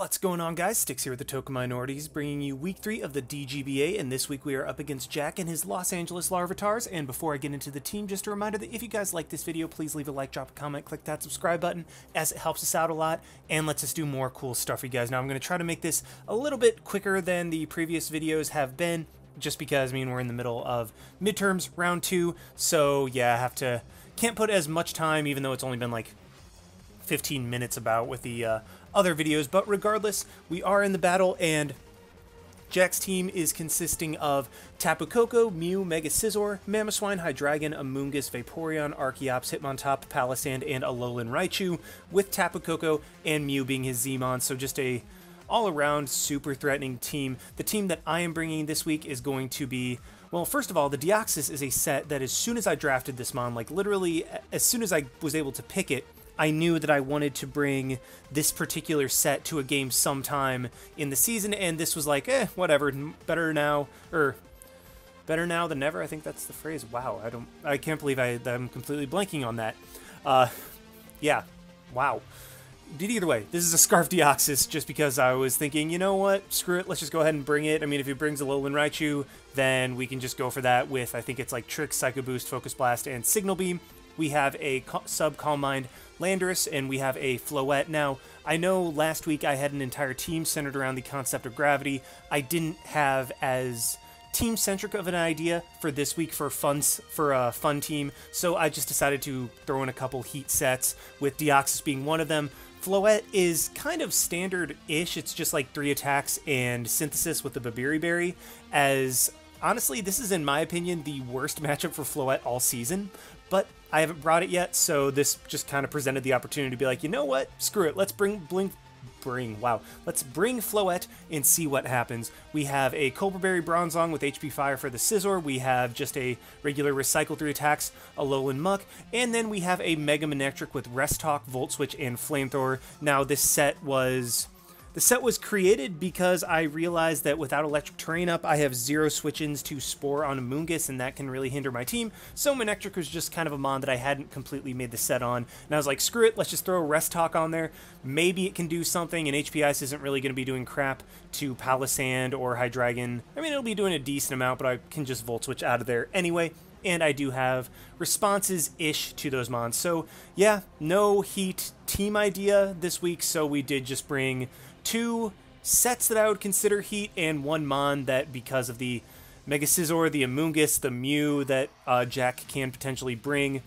What's going on, guys? Sticks here with the Token Minorities, bringing you week 3 of the DGBA, and this week we are up against Jack and his Los Angeles Larvitars. And before I get into the team, just a reminder that if you guys like this video, please leave a like, drop a comment, click that subscribe button, as it helps us out a lot and lets us do more cool stuff for you guys. Now, I'm going to try to make this a little bit quicker than the previous videos have been, just because, I mean, we're in the middle of midterms, round 2, so yeah, can't put as much time, even though it's only been like 15 minutes about with the other videos, but regardless, we are in the battle, and Jack's team is consisting of Tapu Koko, Mew, Mega Scizor, Mamoswine, Hydreigon, Amoonguss, Vaporeon, Archeops, Hitmontop, Palisand, and Alolan Raichu, with Tapu Koko and Mew being his Z-Mon, so just a all-around super threatening team. The team that I am bringing this week is going to be, well, first of all, the Deoxys is a set that as soon as I drafted this Mon, like literally as soon as I was able to pick it, I knew that I wanted to bring this particular set to a game sometime in the season, and this was like, whatever, better now than never. I think that's the phrase. Wow, I can't believe I'm completely blanking on that. Yeah, wow. But either way, this is a Scarf Deoxys, just because I was thinking, you know what, screw it, let's just go ahead and bring it. I mean, if it brings a Alolan Raichu, then we can just go for that with, I think it's like Trick, Psycho Boost, Focus Blast, and Signal Beam. We have a Sub-Calm Mind Landorus, and we have a Floette. Now, I know last week I had an entire team centered around the concept of gravity. I didn't have as team-centric of an idea for this week for a fun team, so I just decided to throw in a couple heat sets, with Deoxys being one of them. Floette is kind of standard-ish. It's just like 3 attacks and Synthesis with the Babiri Berry, as honestly, this is, in my opinion, the worst matchup for Floette all season, but I haven't brought it yet, so this just kind of presented the opportunity to be like, you know what, screw it, let's bring Floette and see what happens. We have a Cobra Berry Bronzong with HP Fire for the Scizor, we have just a regular Recycle 3 attacks, Alolan Muck, and then we have a Mega Manectric with RestTalk, Volt Switch, and Flamethrower. Now, this set was created because I realized that without Electric Terrain up, I have 0 switch-ins to Spore on Amoonguss, and that can really hinder my team, so Manectric was just kind of a mon that I hadn't completely made the set on, and I was like, screw it, let's just throw RestTalk on there, maybe it can do something, and HP Ice isn't really going to be doing crap to Palisand or Hydreigon. I mean, it'll be doing a decent amount, but I can just Volt Switch out of there anyway. And I do have responses-ish to those mons. So, yeah, no heat team idea this week, so we did just bring 2 sets that I would consider heat, and 1 mon that, because of the Mega Scizor, the Amoonguss, the Mew that Jack can potentially bring,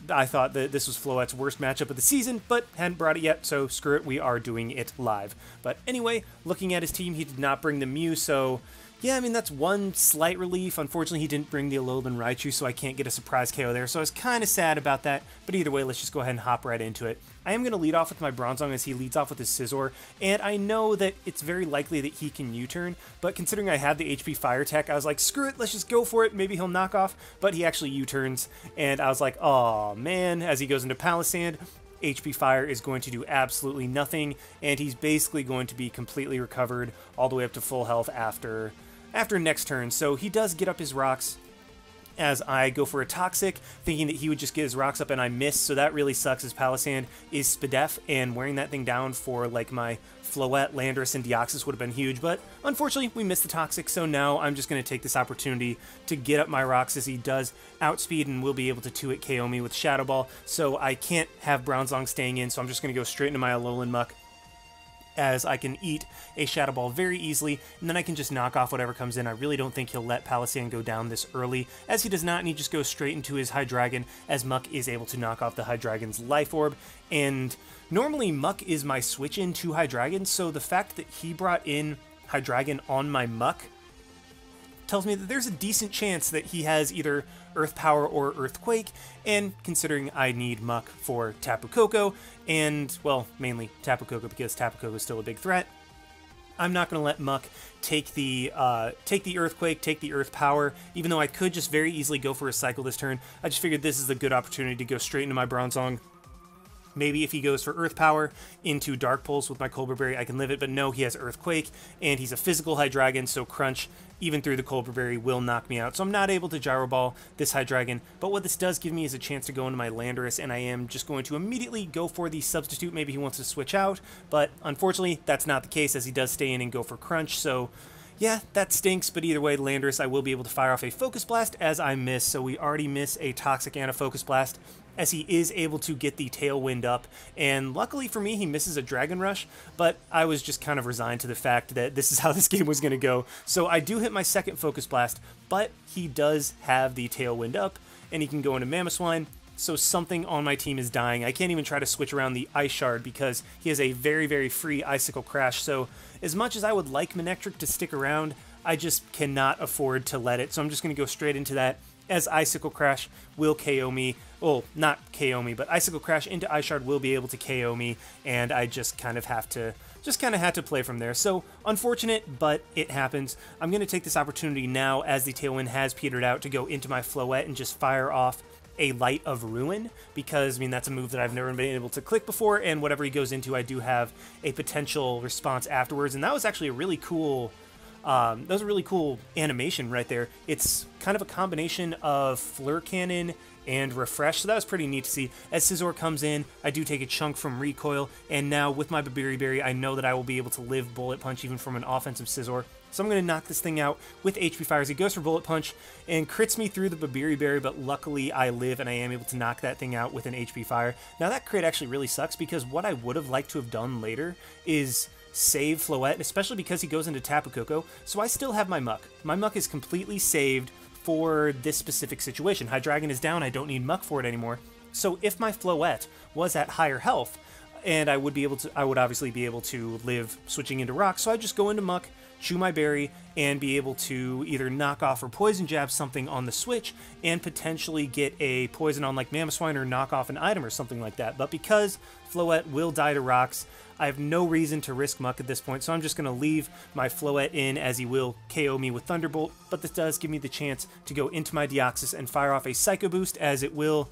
I thought that this was Floette's worst matchup of the season, but hadn't brought it yet, so screw it, we are doing it live. But anyway, looking at his team, he did not bring the Mew, so yeah, I mean, that's one slight relief. Unfortunately, he didn't bring the Alolan Raichu, so I can't get a surprise KO there, so I was kind of sad about that, but either way, let's just go ahead and hop right into it. I am going to lead off with my Bronzong as he leads off with his Scizor, and I know that it's very likely that he can U-turn, but considering I have the HP Fire Tech, I was like, screw it, let's just go for it, maybe he'll knock off, but he actually U-turns, and I was like, oh man, as he goes into Palisand, HP Fire is going to do absolutely nothing, and he's basically going to be completely recovered all the way up to full health after next turn. So he does get up his rocks as I go for a Toxic, thinking that he would just get his rocks up, and I miss, so that really sucks, as Palisand is Spadef, and wearing that thing down for like my Floette, Landorus, and Deoxys would have been huge, but unfortunately we missed the Toxic, so now I'm just going to take this opportunity to get up my rocks as he does outspeed and will be able to 2-hit KO me with Shadow Ball, so I can't have Bronzong staying in, so I'm just going to go straight into my Alolan Muck, as I can eat a Shadow Ball very easily, and then I can just knock off whatever comes in. I really don't think he'll let Palisand go down this early, as he does not, and he just goes straight into his Hydreigon, as Muck is able to knock off the Hydreigon's Life Orb, and normally Muck is my switch-in to Hydreigon, so the fact that he brought in Hydreigon on my Muck tells me that there's a decent chance that he has either Earth Power or Earthquake, and considering I need Muck for Tapu Koko, and, well, mainly Tapu Koko because Tapu Koko is still a big threat, I'm not going to let Muck take the Earthquake, take the Earth Power, even though I could just very easily go for a Cycle this turn. I just figured this is a good opportunity to go straight into my Bronzong Maybe if he goes for Earth Power into Dark Pulse with my Colbur Berry, I can live it, but no, he has Earthquake, and he's a physical Hydreigon, so Crunch, even through the Colbur Berry, will knock me out. So I'm not able to Gyro Ball this Hydreigon, but what this does give me is a chance to go into my Landorus, and I am just going to immediately go for the Substitute. Maybe he wants to switch out, but unfortunately, that's not the case, as he does stay in and go for Crunch, so yeah, that stinks, but either way, Landorus, I will be able to fire off a Focus Blast as I miss, so we already miss a Toxic and a Focus Blast, as he is able to get the Tailwind up, and luckily for me, he misses a Dragon Rush, but I was just kind of resigned to the fact that this is how this game was going to go. So I do hit my second Focus Blast, but he does have the Tailwind up, and he can go into Mamoswine, so something on my team is dying. I can't even try to switch around the Ice Shard because he has a very, very free Icicle Crash, so as much as I would like Manectric to stick around, I just cannot afford to let it, so I'm just going to go straight into that, as Icicle Crash will KO me. Well, not KO me, but Icicle Crash into Ice Shard will be able to KO me, and I just kind of have to play from there. So unfortunate, but it happens. I'm going to take this opportunity now, as the Tailwind has petered out, to go into my Floette and just fire off a Light of Ruin, because, I mean, that's a move that I've never been able to click before, and whatever he goes into, I do have a potential response afterwards, and that was actually a really cool that was a really cool animation right there. It's kind of a combination of Fleur Cannon and Refresh, so that was pretty neat to see. As Scizor comes in, I do take a chunk from Recoil, and now with my Babiri Berry, I know that I will be able to live Bullet Punch even from an offensive Scizor. So I'm going to knock this thing out with HP Fire as he goes for Bullet Punch and crits me through the Babiri Berry, but luckily I live and I am able to knock that thing out with an HP Fire. Now that crit actually really sucks, because what I would have liked to have done later is save Floette, especially because he goes into Tapu Koko, so I still have my Muck. My Muck is completely saved for this specific situation. Hydreigon is down, I don't need Muck for it anymore. So if my Floette was at higher health, and I would obviously be able to live switching into Rock, so I just go into Muck, chew my berry, and be able to either knock off or poison jab something on the switch, and potentially get a poison on like Mamoswine or knock off an item or something like that. But because Floette will die to rocks, I have no reason to risk Muck at this point, so I'm just going to leave my Floette in, as he will KO me with Thunderbolt, but this does give me the chance to go into my Deoxys and fire off a Psycho Boost, as it will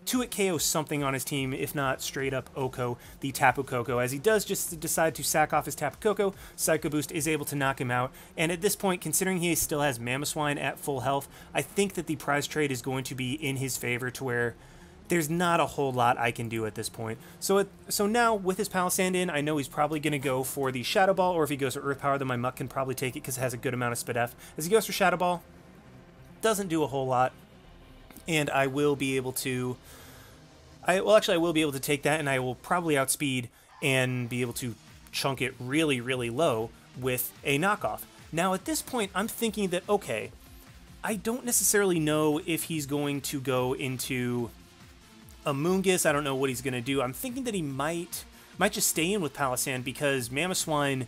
2-hit KO something on his team, if not straight up Oko, the Tapu Koko. As he does just decide to sack off his Tapu Koko, Psycho Boost is able to knock him out, and at this point, considering he still has Mamoswine at full health, I think that the prize trade is going to be in his favor, to where there's not a whole lot I can do at this point. So now, with his Palisand in, I know he's probably going to go for the Shadow Ball, or if he goes for Earth Power, then my Muck can probably take it because it has a good amount of Spadef. As he goes for Shadow Ball, doesn't do a whole lot, and I will be able to... I will be able to take that, and I will probably outspeed and be able to chunk it really, really low with a knockoff. Now, at this point, I'm thinking that, okay, I don't necessarily know if he's going to go into Amoonguss. I don't know what he's going to do. I'm thinking that he might just stay in with Palisand, because Mamoswine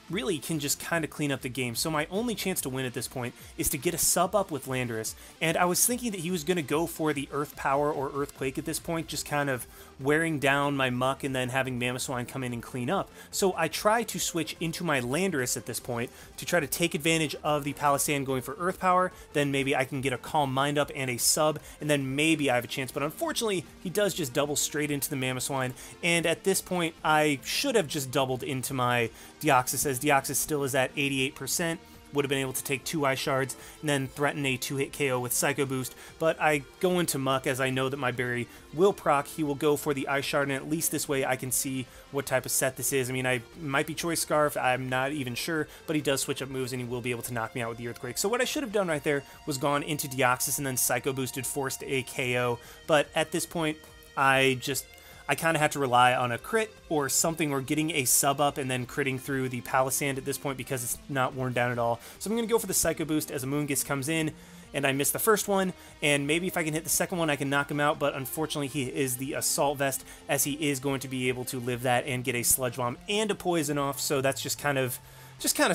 really can just kind of clean up the game. So my only chance to win at this point is to get a sub up with Landorus, and I was thinking that he was going to go for the Earth Power or Earthquake at this point, just kind of wearing down my Muck and then having Mamoswine come in and clean up. So I try to switch into my Landorus at this point to try to take advantage of the Palisand going for Earth Power, then maybe I can get a Calm Mind up and a sub, and then maybe I have a chance. But unfortunately, he does just double straight into the Mamoswine, and at this point, I should have just doubled into my Deoxys, as Deoxys still is at 88%, would have been able to take 2 Ice Shards, and then threaten a 2-hit KO with Psycho Boost, but I go into Muck, as I know that my berry will proc. He will go for the Ice Shard, and at least this way I can see what type of set this is. I mean, I might be Choice Scarf, I'm not even sure, but he does switch up moves, and he will be able to knock me out with the Earthquake. So what I should have done right there was gone into Deoxys and then Psycho Boosted, forced a KO, but at this point, I kind of had to rely on a crit or something, or getting a sub up and then critting through the Palisand at this point, because it's not worn down at all. So I'm going to go for the Psycho Boost as Amoonguss comes in, and I missed the first one, and maybe if I can hit the second one I can knock him out, but unfortunately he is the Assault Vest, as he is going to be able to live that and get a Sludge Bomb and a Poison off, so that's just kind of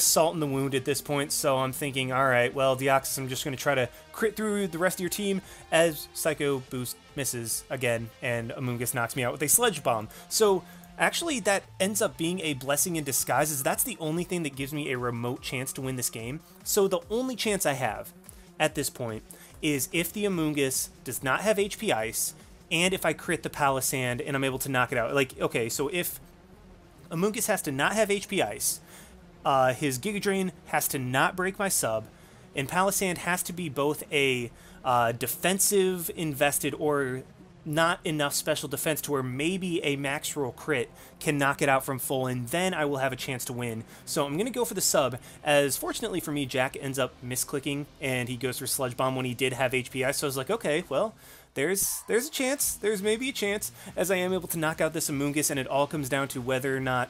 salt in the wound at this point. So I'm thinking, alright, well, Deoxys, I'm just going to try to crit through the rest of your team, as Psycho Boost misses again, and Amoonguss knocks me out with a Sledge Bomb. So actually, that ends up being a blessing in disguise, as that's the only thing that gives me a remote chance to win this game. So the only chance I have at this point is if the Amoonguss does not have HP Ice, and if I crit the Palisand and I'm able to knock it out. Like, okay, so if Amoonguss has to not have HP Ice, his Giga Drain has to not break my sub, and Palisand has to be both a defensive invested or not enough special defense to where maybe a max roll crit can knock it out from full, and then I will have a chance to win. So I'm going to go for the sub, as fortunately for me, Jack ends up misclicking, and he goes for Sludge Bomb when he did have HPI, so I was like, okay, well, there's a chance, there's maybe a chance, as I am able to knock out this Amoonguss, and it all comes down to whether or not,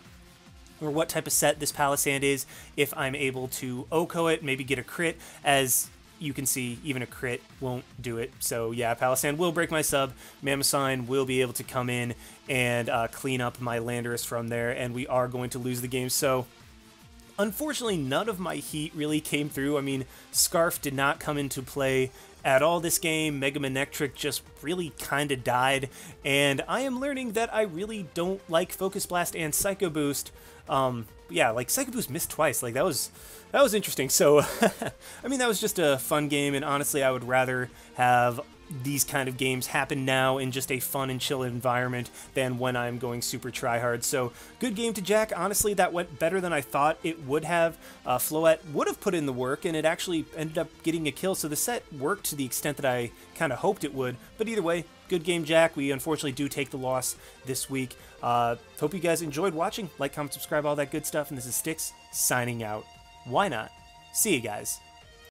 or what type of set this Palisand is, if I'm able to OHKO it, maybe get a crit, as you can see, even a crit won't do it. So yeah, Palisand will break my sub. Mammosign will be able to come in and clean up my Landorus from there, and we are going to lose the game. So unfortunately, none of my heat really came through. I mean, Scarf did not come into play at all this game. Mega Manectric just really kind of died, and I am learning that I really don't like Focus Blast and Psycho Boost. Yeah, like Psycho Boost missed twice. Like that was interesting. So I mean, that was just a fun game, and honestly, I would rather have these kind of games happen now in just a fun and chill environment than when I'm going super tryhard. So good game to Jack. Honestly, that went better than I thought it would have. Floette would have put in the work, and it actually ended up getting a kill, so the set worked to the extent that I kind of hoped it would. But either way, good game, Jack. We unfortunately do take the loss this week. Hope you guys enjoyed watching. Like, comment, subscribe, all that good stuff, and this is Styx signing out. Why not? See you guys.